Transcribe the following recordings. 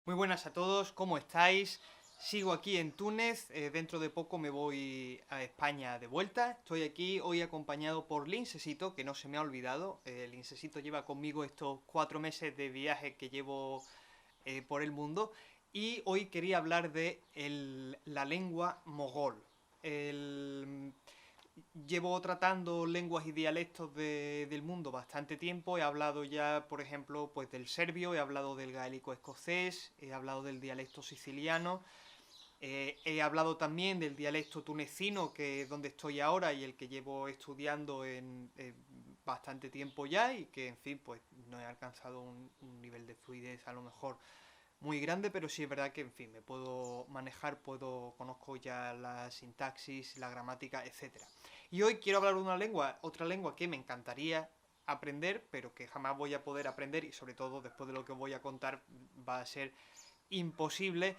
Muy buenas a todos, ¿cómo estáis? Sigo aquí en Túnez, dentro de poco me voy a España de vuelta. Estoy aquí hoy acompañado por Linsesito, que no se me ha olvidado. Linsesito lleva conmigo estos 4 meses de viaje que llevo por el mundo y hoy quería hablar de la lengua mogol. El, Llevo tratando lenguas y dialectos del mundo bastante tiempo. He hablado ya, por ejemplo, pues del serbio, he hablado del gaélico escocés, he hablado del dialecto siciliano, he hablado también del dialecto tunecino, que es donde estoy ahora y el que llevo estudiando en bastante tiempo ya y que, en fin, pues no he alcanzado un nivel de fluidez a lo mejor muy grande, pero sí es verdad que, en fin, me puedo manejar, conozco ya la sintaxis, la gramática, etcétera. Y hoy quiero hablar de una lengua, otra lengua que me encantaría aprender, pero que jamás voy a poder aprender y sobre todo después de lo que voy a contar va a ser imposible,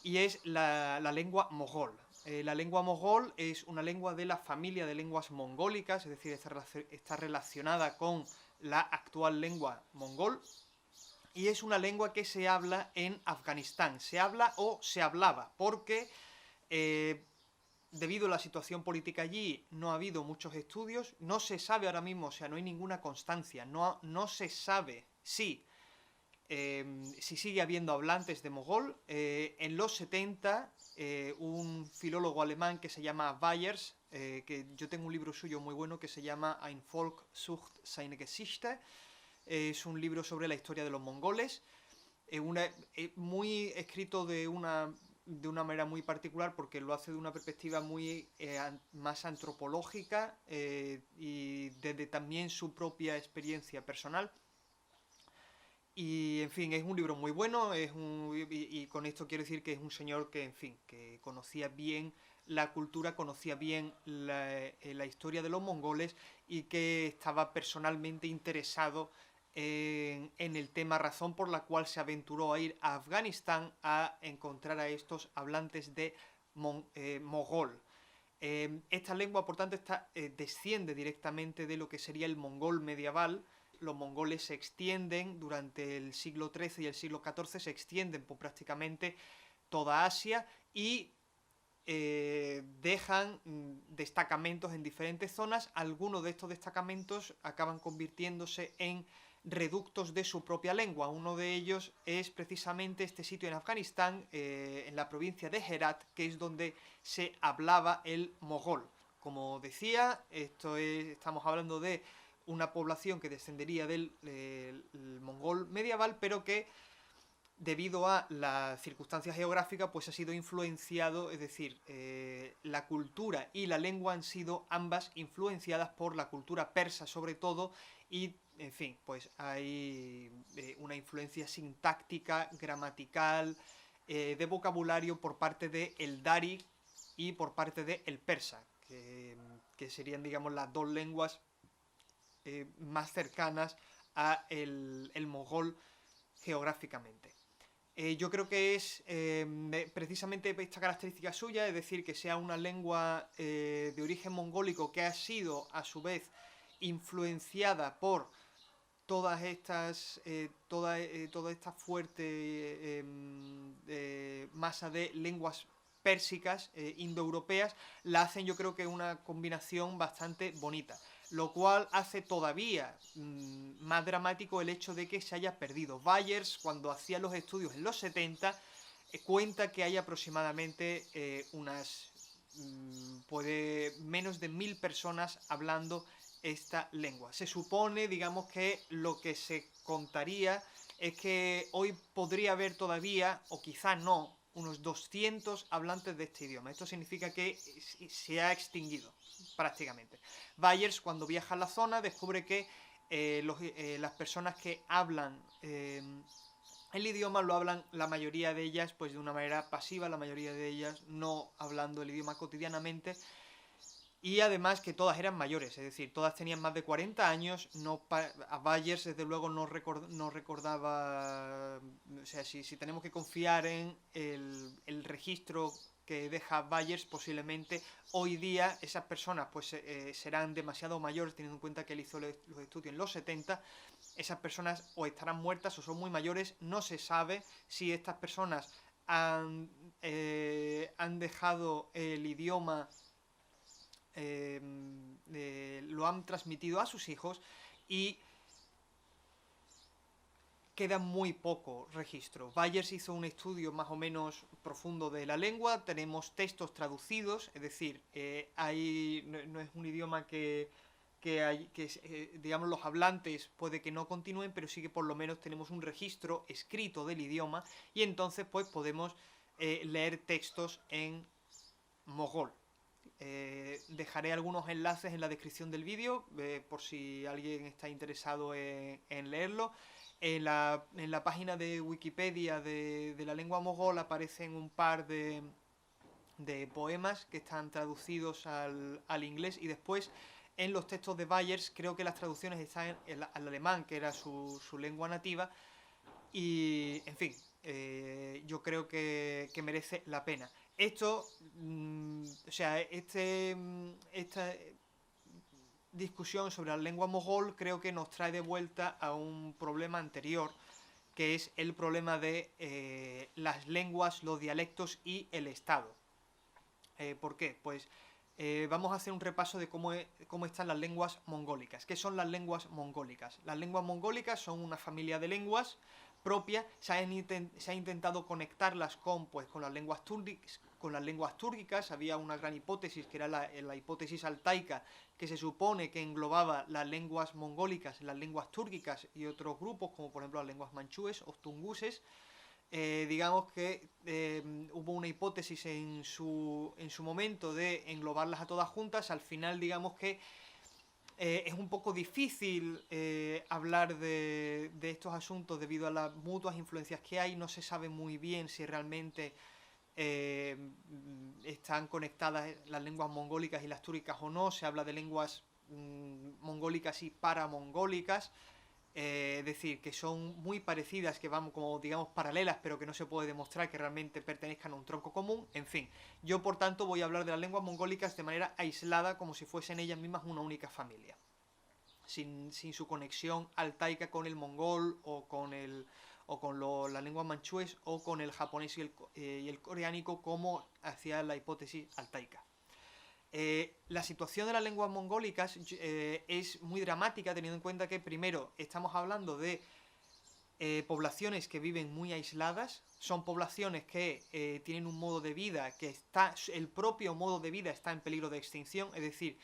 y es la lengua mogol. La lengua mogol es una lengua de la familia de lenguas mongólicas, es decir, está relacionada con la actual lengua mongol, y es una lengua que se habla en Afganistán. Se habla o se hablaba, porque eh, debido a la situación política allí no ha habido muchos estudios, no se sabe ahora mismo, o sea, no hay ninguna constancia, no se sabe si sigue habiendo hablantes de mogol. En los 70, un filólogo alemán que se llama Weyers, que yo tengo un libro suyo muy bueno que se llama Ein Volk sucht seine Geschichte, es un libro sobre la historia de los mongoles, muy escrito de una manera muy particular porque lo hace de una perspectiva muy más antropológica, y desde también su propia experiencia personal. Y en fin, es un libro muy bueno, y con esto quiero decir que es un señor que, en fin, que conocía bien la cultura, conocía bien la historia de los mongoles y que estaba personalmente interesado en el tema, razón por la cual se aventuró a ir a Afganistán a encontrar a estos hablantes de mogol. Esta lengua, por tanto, desciende directamente de lo que sería el mongol medieval. Los mongoles se extienden durante el siglo XIII y el siglo XIV, se extienden por prácticamente toda Asia y dejan destacamentos en diferentes zonas. Algunos de estos destacamentos acaban convirtiéndose en reductos de su propia lengua. Uno de ellos es precisamente este sitio en Afganistán, en la provincia de Herat, que es donde se hablaba el mogol. Como decía, estamos hablando de una población que descendería del mongol medieval, pero que debido a las circunstancias geográficas, pues ha sido influenciado, es decir, la cultura y la lengua han sido ambas influenciadas por la cultura persa sobre todo, y, en fin, pues hay una influencia sintáctica, gramatical, de vocabulario por parte del Dari y por parte del persa, que serían, digamos, las dos lenguas más cercanas a el mogol geográficamente. Yo creo que es precisamente esta característica suya, es decir, que sea una lengua de origen mongólico que ha sido a su vez influenciada por toda esta fuerte masa de lenguas pérsicas, indoeuropeas, la hacen, yo creo que, una combinación bastante bonita, lo cual hace todavía más dramático el hecho de que se haya perdido. Bayers, cuando hacía los estudios en los 70, cuenta que hay aproximadamente puede menos de 1000 personas hablando esta lengua. Se supone, digamos, que lo que se contaría es que hoy podría haber todavía, o quizá no, unos 200 hablantes de este idioma. Esto significa que se ha extinguido prácticamente. Byers, cuando viaja a la zona, descubre que las personas que hablan el idioma lo hablan, la mayoría de ellas, pues de una manera pasiva, la mayoría de ellas no hablando el idioma cotidianamente, y además que todas eran mayores, es decir, todas tenían más de 40 años. A Bayers, desde luego, no recordaba. O sea, si tenemos que confiar en el registro que deja Bayers, posiblemente hoy día esas personas pues serán demasiado mayores, teniendo en cuenta que él hizo los estudios en los 70. Esas personas o estarán muertas o son muy mayores. No se sabe si estas personas han dejado el idioma, lo han transmitido a sus hijos, y queda muy poco registro. Bayers hizo un estudio más o menos profundo de la lengua, tenemos textos traducidos, es decir, no es un idioma digamos, los hablantes puede que no continúen, pero sí que por lo menos tenemos un registro escrito del idioma, y entonces pues podemos leer textos en mogol. Dejaré algunos enlaces en la descripción del vídeo, por si alguien está interesado en leerlo. En la página de Wikipedia de la lengua mogol aparecen un par de poemas que están traducidos al inglés, y después en los textos de Bayers creo que las traducciones están al alemán, que era su lengua nativa, y en fin, yo creo que merece la pena. Esto, o sea, esta discusión sobre la lengua mogol creo que nos trae de vuelta a un problema anterior, que es el problema de las lenguas, los dialectos y el Estado. ¿Por qué? Pues vamos a hacer un repaso de cómo están las lenguas mongólicas. ¿Qué son las lenguas mongólicas? Las lenguas mongólicas son una familia de lenguas propias. Se ha intentado conectarlas con las lenguas túrgicas. Había una gran hipótesis, que era la hipótesis altaica, que se supone que englobaba las lenguas mongólicas, las lenguas túrgicas y otros grupos, como por ejemplo las lenguas manchúes o tunguses. Digamos que hubo una hipótesis en su momento de englobarlas a todas juntas. Al final, digamos que es un poco difícil hablar de estos asuntos debido a las mutuas influencias que hay. No se sabe muy bien si realmente están conectadas las lenguas mongólicas y las túrgicas o no. Se habla de lenguas mongólicas y paramongólicas. Es decir, que son muy parecidas, que van como, digamos, paralelas, pero que no se puede demostrar que realmente pertenezcan a un tronco común. En fin, yo por tanto voy a hablar de las lenguas mongólicas de manera aislada, como si fuesen ellas mismas una única familia, sin su conexión altaica con el mongol o con las lenguas manchúes o con el japonés y el coreánico, como hacía la hipótesis altaica. La situación de las lenguas mongólicas es muy dramática, teniendo en cuenta que primero estamos hablando de poblaciones que viven muy aisladas. Son poblaciones que tienen un modo de vida el propio modo de vida está en peligro de extinción. Es decir,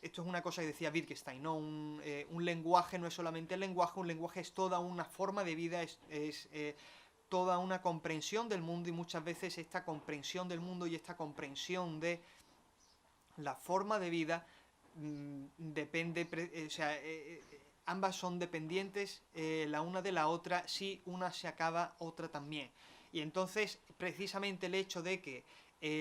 esto es una cosa que decía Wittgenstein, ¿no? Un lenguaje no es solamente el lenguaje, un lenguaje es toda una forma de vida, es toda una comprensión del mundo, y muchas veces esta comprensión del mundo y esta comprensión de la forma de vida depende, o sea, ambas son dependientes la una de la otra. Si una se acaba, otra también. Y entonces, precisamente el hecho de que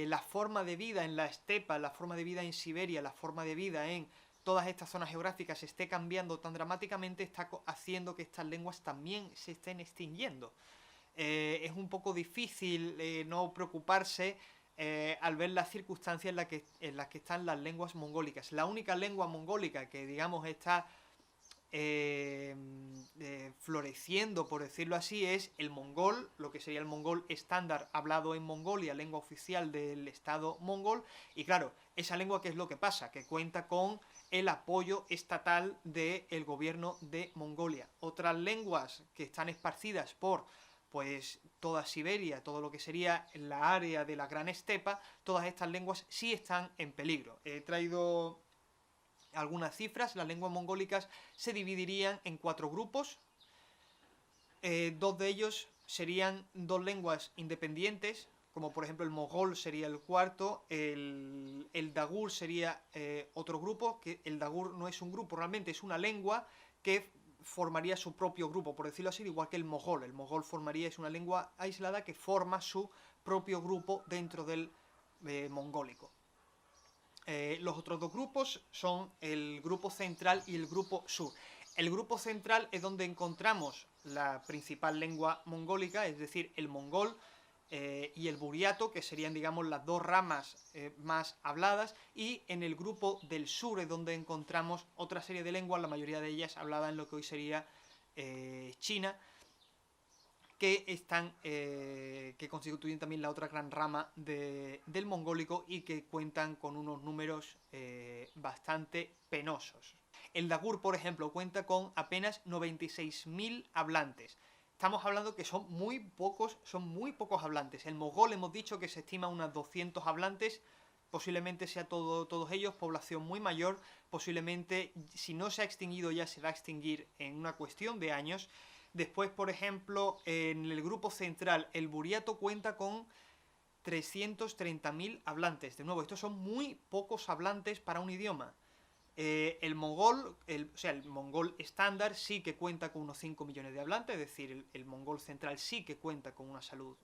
la forma de vida en la estepa, la forma de vida en Siberia, la forma de vida en todas estas zonas geográficas esté cambiando tan dramáticamente, está haciendo que estas lenguas también se estén extinguiendo. Es un poco difícil no preocuparse al ver las circunstancias en las que están las lenguas mongólicas. La única lengua mongólica que, digamos, está floreciendo, por decirlo así, es el mongol, lo que sería el mongol estándar hablado en Mongolia, lengua oficial del estado mongol. Y claro, esa lengua, ¿qué es lo que pasa? Que cuenta con el apoyo estatal del gobierno de Mongolia. Otras lenguas que están esparcidas por pues toda Siberia, todo lo que sería la área de la gran estepa, todas estas lenguas sí están en peligro. He traído algunas cifras. Las lenguas mongólicas se dividirían en 4 grupos. Dos de ellos serían 2 lenguas independientes, como por ejemplo el mogol sería el cuarto. El dagur sería otro grupo, que el dagur no es un grupo, realmente es una lengua que formaría su propio grupo, por decirlo así, igual que el mogol. El mogol es una lengua aislada que forma su propio grupo dentro del mongólico. Los otros 2 grupos son el grupo central y el grupo sur. El grupo central es donde encontramos la principal lengua mongólica, es decir, el mongol. y el buriato, que serían, digamos, las dos ramas más habladas, y en el grupo del sur es donde encontramos otra serie de lenguas, la mayoría de ellas habladas en lo que hoy sería China, que constituyen también la otra gran rama del mongólico y que cuentan con unos números bastante penosos. El dagur, por ejemplo, cuenta con apenas 96.000 hablantes. Estamos hablando que son muy pocos hablantes. El mogol hemos dicho que se estima unos 200 hablantes, posiblemente sea todos ellos, población muy mayor, posiblemente si no se ha extinguido ya se va a extinguir en una cuestión de años. Después, por ejemplo, en el grupo central, el buriato cuenta con 330.000 hablantes. De nuevo, estos son muy pocos hablantes para un idioma. El mongol estándar sí que cuenta con unos 5 millones de hablantes, es decir, el mongol central sí que cuenta con una salud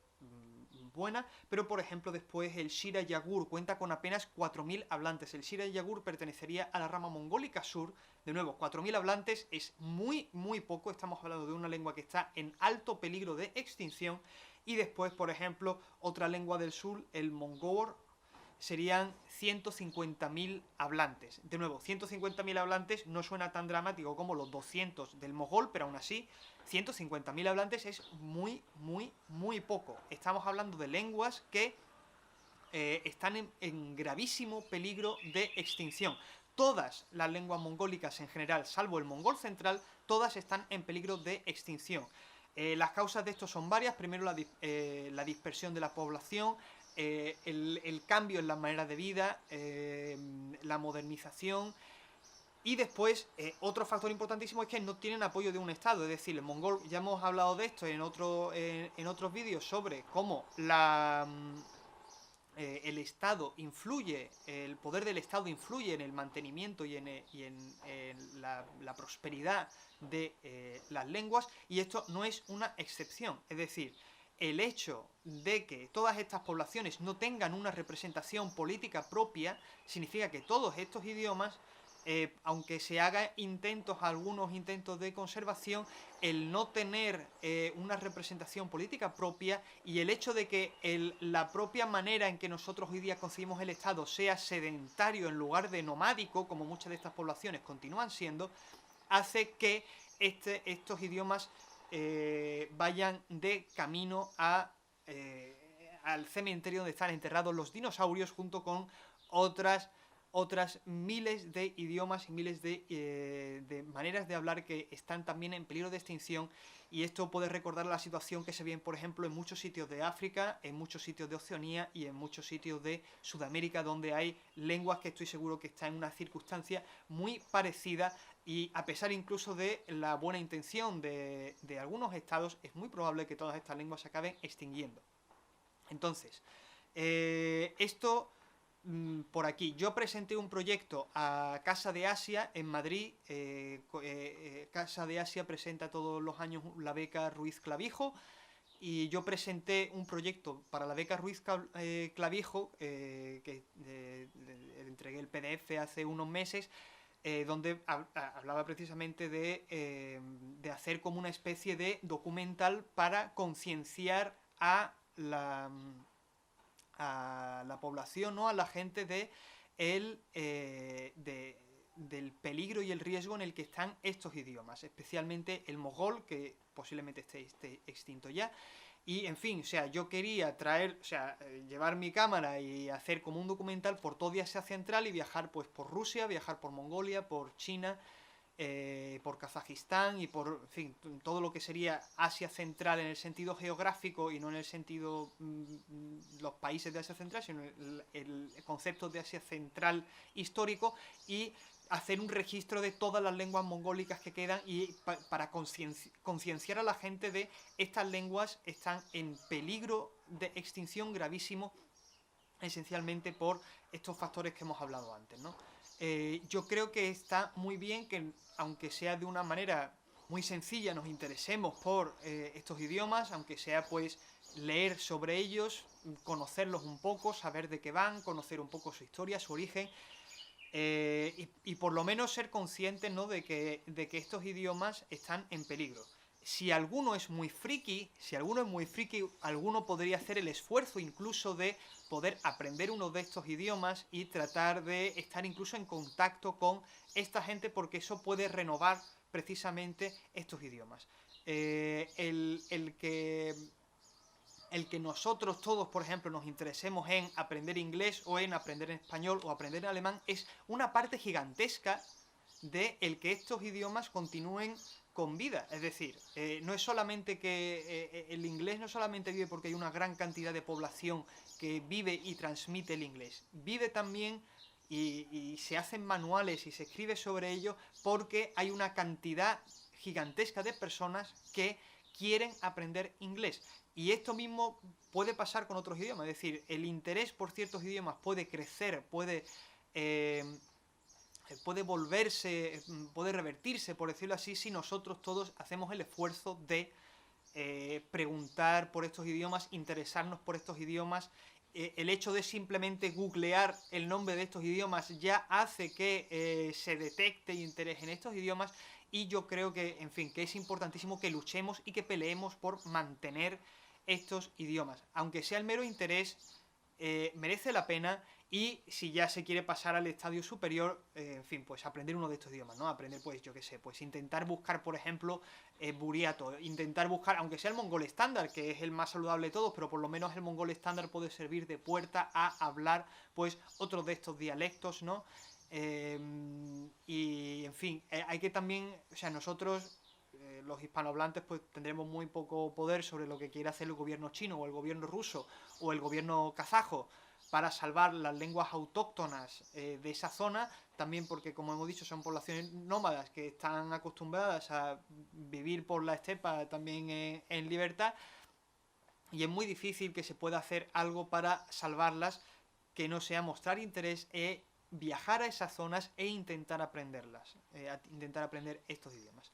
buena, pero por ejemplo después el Shira Yagur cuenta con apenas 4.000 hablantes. El Shira Yagur pertenecería a la rama mongólica sur. De nuevo, 4.000 hablantes es muy poco, estamos hablando de una lengua que está en alto peligro de extinción. Y después, por ejemplo, otra lengua del sur, el mongol, serían 150.000 hablantes. De nuevo, 150.000 hablantes no suena tan dramático como los 200 del mogol, pero aún así, 150.000 hablantes es muy poco. Estamos hablando de lenguas que están en gravísimo peligro de extinción. Todas las lenguas mongólicas en general, salvo el mongol central, todas están en peligro de extinción. Las causas de esto son varias. Primero, la dispersión de la población, el cambio en las maneras de vida, la modernización. Y después, otro factor importantísimo es que no tienen apoyo de un Estado. Es decir, el mongol, ya hemos hablado de esto en otros vídeos sobre cómo el Estado influye, el poder del Estado influye en el mantenimiento y en la prosperidad de las lenguas, y esto no es una excepción. Es decir, el hecho de que todas estas poblaciones no tengan una representación política propia significa que todos estos idiomas, aunque se hagan algunos intentos de conservación, el no tener una representación política propia y el hecho de que la propia manera en que nosotros hoy día concebimos el Estado sea sedentario en lugar de nomádico, como muchas de estas poblaciones continúan siendo, hace que estos idiomas vayan de camino al cementerio donde están enterrados los dinosaurios, junto con otras miles de idiomas y miles de maneras de hablar que están también en peligro de extinción. Y esto puede recordar la situación que se ve, por ejemplo, en muchos sitios de África, en muchos sitios de Oceanía y en muchos sitios de Sudamérica, donde hay lenguas que estoy seguro que están en una circunstancia muy parecida, y a pesar incluso de la buena intención de algunos estados, es muy probable que todas estas lenguas se acaben extinguiendo. Entonces, esto por aquí. Yo presenté un proyecto a Casa de Asia en Madrid. Casa de Asia presenta todos los años la beca Ruiz Clavijo, y yo presenté un proyecto para la beca Ruiz Clavijo, que entregué el PDF hace unos meses, donde hablaba precisamente de hacer como una especie de documental para concienciar a la población, ¿no? A la gente del peligro y el riesgo en el que están estos idiomas, especialmente el mogol, que posiblemente esté extinto ya. Y en fin, o sea, yo quería llevar mi cámara y hacer como un documental por toda Asia Central y viajar pues por Rusia, viajar por Mongolia, por China, por Kazajistán y por, en fin, todo lo que sería Asia Central en el sentido geográfico y no en el sentido los países de Asia Central, sino el concepto de Asia Central histórico, y hacer un registro de todas las lenguas mongólicas que quedan y para concienciar a la gente de estas lenguas están en peligro de extinción gravísimo, esencialmente por estos factores que hemos hablado antes, ¿no? Yo creo que está muy bien que, aunque sea de una manera muy sencilla, nos interesemos por estos idiomas, aunque sea pues leer sobre ellos, conocerlos un poco, saber de qué van, conocer un poco su historia, su origen, y por lo menos ser conscientes, ¿no?, de que estos idiomas están en peligro. si alguno es muy friki, alguno podría hacer el esfuerzo incluso de poder aprender uno de estos idiomas y tratar de estar incluso en contacto con esta gente, porque eso puede renovar precisamente estos idiomas. El que nosotros todos, por ejemplo, nos interesemos en aprender inglés o en aprender español o aprender alemán es una parte gigantesca de el que estos idiomas continúen con vida. Es decir, no es solamente que el inglés no solamente vive porque hay una gran cantidad de población que vive y transmite el inglés, vive también y se hacen manuales y se escribe sobre ello porque hay una cantidad gigantesca de personas que quieren aprender inglés. Y esto mismo puede pasar con otros idiomas, es decir, el interés por ciertos idiomas puede crecer, puede volverse, puede revertirse, por decirlo así, si nosotros todos hacemos el esfuerzo de preguntar por estos idiomas, interesarnos por estos idiomas. El hecho de simplemente googlear el nombre de estos idiomas ya hace que se detecte interés en estos idiomas, y yo creo que, en fin, que es importantísimo que luchemos y que peleemos por mantener estos idiomas. Aunque sea el mero interés, merece la pena. Y si ya se quiere pasar al estadio superior, en fin, pues aprender uno de estos idiomas, ¿no? Aprender, pues, yo qué sé, pues intentar buscar, por ejemplo, buriato, intentar buscar, aunque sea el mongol estándar, que es el más saludable de todos, pero por lo menos el mongol estándar puede servir de puerta a hablar, pues, otros de estos dialectos, ¿no? Y, en fin, hay que también, o sea, nosotros, los hispanohablantes, pues tendremos muy poco poder sobre lo que quiere hacer el gobierno chino o el gobierno ruso o el gobierno kazajo para salvar las lenguas autóctonas de esa zona, también porque, como hemos dicho, son poblaciones nómadas que están acostumbradas a vivir por la estepa también en libertad, y es muy difícil que se pueda hacer algo para salvarlas que no sea mostrar interés, viajar a esas zonas e intentar aprenderlas, intentar aprender estos idiomas.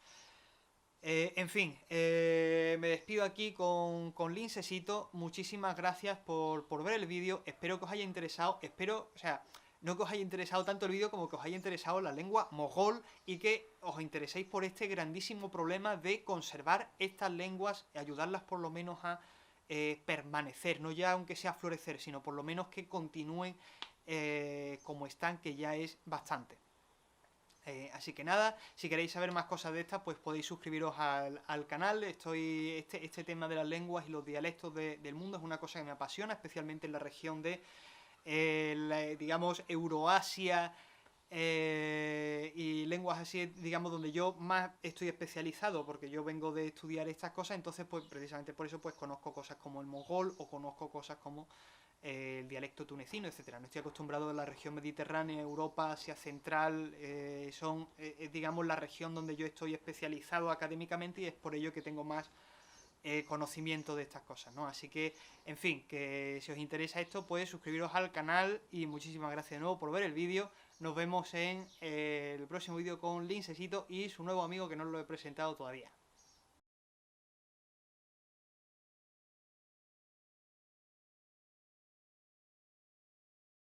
En fin, me despido aquí con Lincesito. Muchísimas gracias por ver el vídeo. Espero que os haya interesado. Espero, o sea, no que os haya interesado tanto el vídeo como que os haya interesado la lengua mogol y que os intereséis por este grandísimo problema de conservar estas lenguas y ayudarlas por lo menos a permanecer. No ya aunque sea florecer, sino por lo menos que continúen como están, que ya es bastante. Así que nada, si queréis saber más cosas de estas, pues podéis suscribiros al canal. Este tema de las lenguas y los dialectos del mundo es una cosa que me apasiona, especialmente en la región de, digamos, Euroasia, y lenguas así, digamos, donde yo más estoy especializado, porque yo vengo de estudiar estas cosas. Entonces, pues precisamente por eso, pues conozco cosas como el mongol o conozco cosas como el dialecto tunecino, etcétera. No estoy acostumbrado a la región mediterránea, Europa, Asia Central, digamos, la región donde yo estoy especializado académicamente, y es por ello que tengo más conocimiento de estas cosas, ¿no? Así que, en fin, que si os interesa esto, pues suscribiros al canal, y muchísimas gracias de nuevo por ver el vídeo. Nos vemos en el próximo vídeo con Lincesito y su nuevo amigo, que no lo he presentado todavía.